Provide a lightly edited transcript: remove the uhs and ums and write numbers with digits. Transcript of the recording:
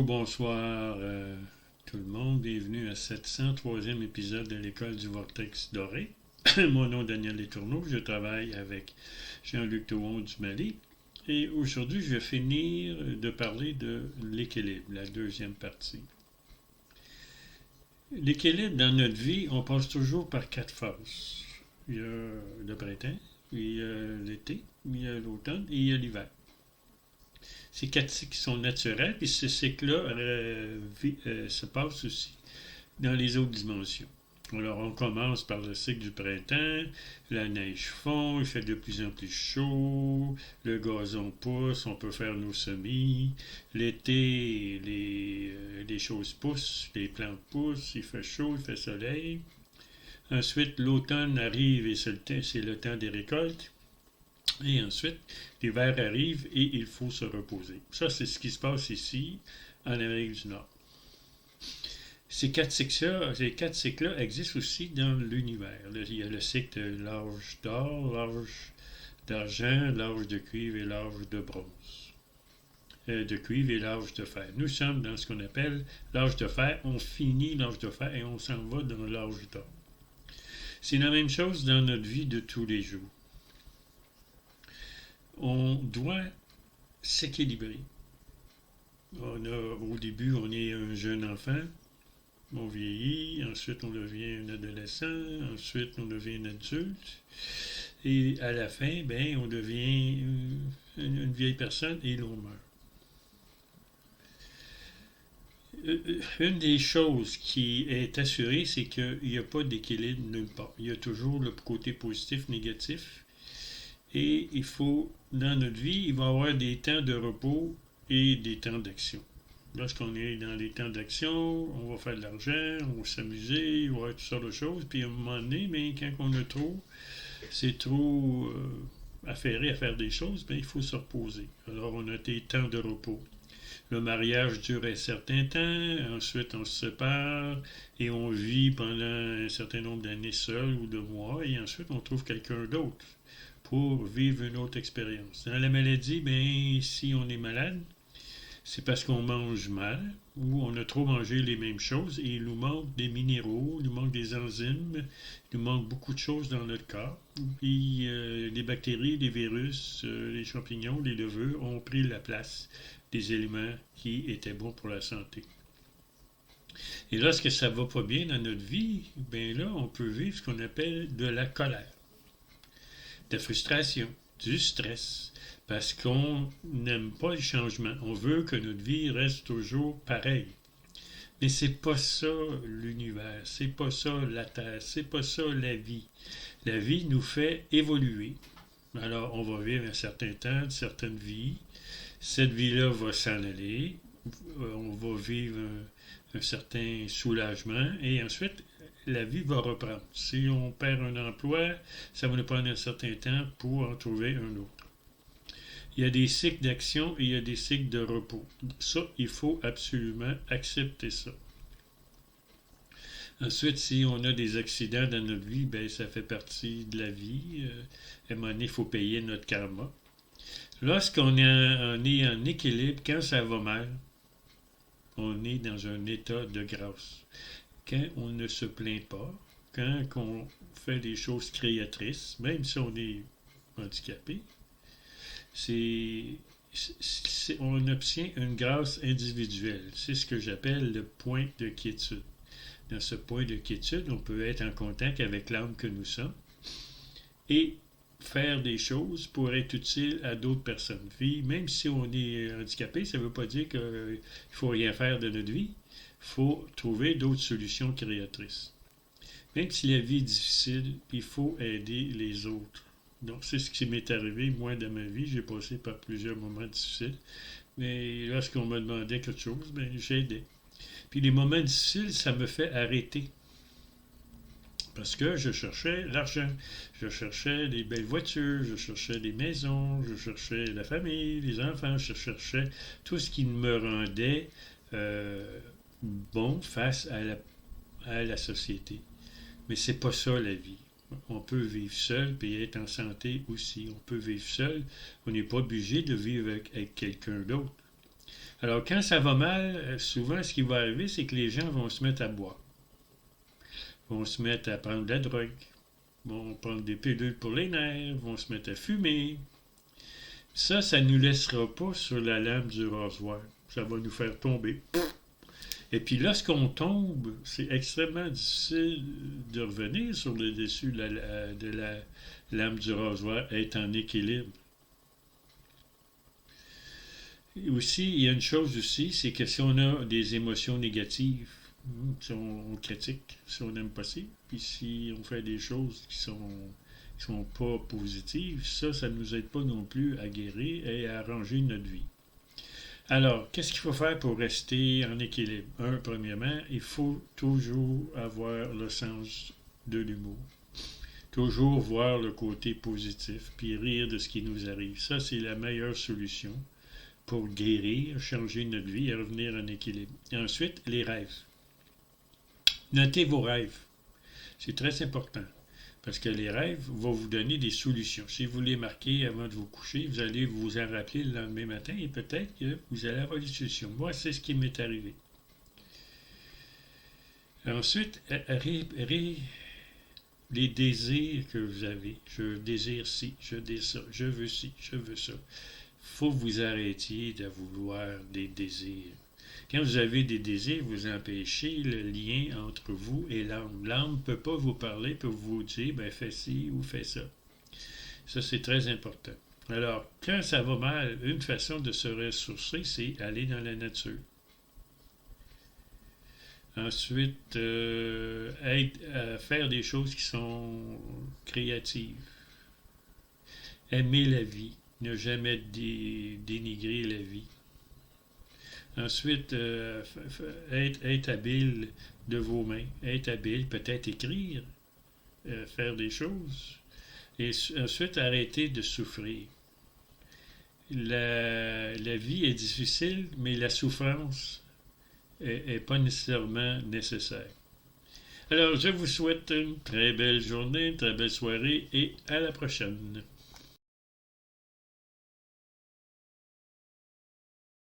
Bonjour, bonsoir tout le monde. Bienvenue à cette 103e épisode de l'École du Vortex Doré. Mon nom est Daniel Letourneau. Je travaille avec Jean-Luc Thouon du Mali. Et aujourd'hui, je vais finir de parler de l'équilibre, la deuxième partie. L'équilibre dans notre vie, on passe toujours par 4 phases. Il y a le printemps, il y a l'été, il y a l'automne et il y a l'hiver. Ces 4 cycles sont naturels, puis ce cycle-là se passe aussi dans les autres dimensions. Alors, on commence par le cycle du printemps, la neige fond, il fait de plus en plus chaud, le gazon pousse, on peut faire nos semis. L'été, les choses poussent, les plantes poussent, il fait chaud, il fait soleil. Ensuite, l'automne arrive et c'est le temps des récoltes. Et ensuite, l'hiver arrive et il faut se reposer. Ça, c'est ce qui se passe ici, en Amérique du Nord. Ces quatre cycles-là existent aussi dans l'univers. Il y a le cycle de l'âge d'or, l'âge d'argent, l'âge de cuivre et l'âge de bronze. De cuivre et l'âge de fer. Nous sommes dans ce qu'on appelle l'âge de fer. On finit l'âge de fer et on s'en va dans l'âge d'or. C'est la même chose dans notre vie de tous les jours. On doit s'équilibrer. Au début, on est un jeune enfant, on vieillit, ensuite on devient un adolescent, ensuite on devient un adulte, et à la fin, on devient une vieille personne et l'on meurt. Une des choses qui est assurée, c'est qu'il n'y a pas d'équilibre nulle part. Il y a toujours le côté positif, négatif. Et il faut, dans notre vie, il va y avoir des temps de repos et des temps d'action. Lorsqu'on est dans les temps d'action, on va faire de l'argent, on va s'amuser, il va y avoir toutes sortes de choses. Puis à un moment donné, quand on a trop, c'est trop affairé à faire des choses, il faut se reposer. Alors on a des temps de repos. Le mariage dure un certain temps, ensuite on se sépare et on vit pendant un certain nombre d'années seul ou de mois, et ensuite on trouve quelqu'un d'autre pour vivre une autre expérience. Dans la maladie, si on est malade, c'est parce qu'on mange mal ou on a trop mangé les mêmes choses et il nous manque des minéraux, il nous manque des enzymes, il nous manque beaucoup de choses dans notre corps. Puis les bactéries, les virus, les champignons, les levures ont pris la place des éléments qui étaient bons pour la santé. Et lorsque ça ne va pas bien dans notre vie, là, on peut vivre ce qu'on appelle de la colère, de la frustration, du stress, parce qu'on n'aime pas le changement. On veut que notre vie reste toujours pareille. Mais c'est pas ça l'univers, c'est pas ça la Terre, c'est pas ça la vie. La vie nous fait évoluer. Alors, on va vivre un certain temps, une certaine vie. Cette vie-là va s'en aller. On va vivre un certain soulagement. Et ensuite, la vie va reprendre. Si on perd un emploi, ça va nous prendre un certain temps pour en trouver un autre. Il y a des cycles d'action et il y a des cycles de repos. Ça, il faut absolument accepter ça. Ensuite, si on a des accidents dans notre vie, ça fait partie de la vie. À un moment donné, il faut payer notre karma. Lorsqu'on est en équilibre, quand ça va mal, on est dans un état de grâce. Quand on ne se plaint pas, quand on fait des choses créatrices, même si on est handicapé, on obtient une grâce individuelle. C'est ce que j'appelle le point de quiétude. Dans ce point de quiétude, on peut être en contact avec l'âme que nous sommes et faire des choses pour être utile à d'autres personnes. Puis, même si on est handicapé, ça ne veut pas dire qu'il ne faut rien faire de notre vie. Il faut trouver d'autres solutions créatrices. Même si la vie est difficile, il faut aider les autres. Donc, c'est ce qui m'est arrivé, moi, dans ma vie. J'ai passé par plusieurs moments difficiles. Mais lorsqu'on me demandait quelque chose, j'aidais. Puis les moments difficiles, ça me fait arrêter. Parce que je cherchais l'argent, je cherchais des belles voitures, je cherchais des maisons, je cherchais la famille, les enfants, je cherchais tout ce qui me rendait bon face à la société. Mais c'est pas ça la vie. On peut vivre seul et être en santé aussi. On peut vivre seul. On n'est pas obligé de vivre avec quelqu'un d'autre. Alors, quand ça va mal, souvent, ce qui va arriver, c'est que les gens vont se mettre à boire, vont se mettre à prendre de la drogue, vont prendre des pilules pour les nerfs, vont se mettre à fumer. Ça ne nous laissera pas sur la lame du rasoir. Ça va nous faire tomber. Et puis lorsqu'on tombe, c'est extrêmement difficile de revenir sur le dessus de la lame du rasoir, être en équilibre. Et aussi, il y a une chose aussi, c'est que si on a des émotions négatives, si on critique, si on n'aime pas ça, puis si on fait des choses qui sont pas positives, ça ne nous aide pas non plus à guérir et à arranger notre vie. Alors, qu'est-ce qu'il faut faire pour rester en équilibre? Premièrement, il faut toujours avoir le sens de l'humour. Toujours voir le côté positif, puis rire de ce qui nous arrive. Ça, c'est la meilleure solution pour guérir, changer notre vie et revenir en équilibre. Et ensuite, les rêves. Notez vos rêves. C'est très important. Parce que les rêves vont vous donner des solutions. Si vous les marquez avant de vous coucher, vous allez vous en rappeler le lendemain matin et peut-être que vous allez avoir des solutions. Moi, c'est ce qui m'est arrivé. Ensuite, les désirs que vous avez. Je désire ci, je désire ça, je veux ci, je veux ça. Faut que vous arrêtiez de vouloir des désirs. Quand vous avez des désirs, vous empêchez le lien entre vous et l'âme. L'âme ne peut pas vous parler pour vous dire, ben fais ci ou fais ça. Ça, c'est très important. Alors, quand ça va mal, une façon de se ressourcer, c'est aller dans la nature. Ensuite, faire des choses qui sont créatives. Aimer la vie. Ne jamais dénigrer la vie. Ensuite, être habile de vos mains. Être habile, peut-être écrire, faire des choses. Et ensuite, arrêter de souffrir. La vie est difficile, mais la souffrance n'est pas nécessairement nécessaire. Alors, je vous souhaite une très belle journée, une très belle soirée et à la prochaine.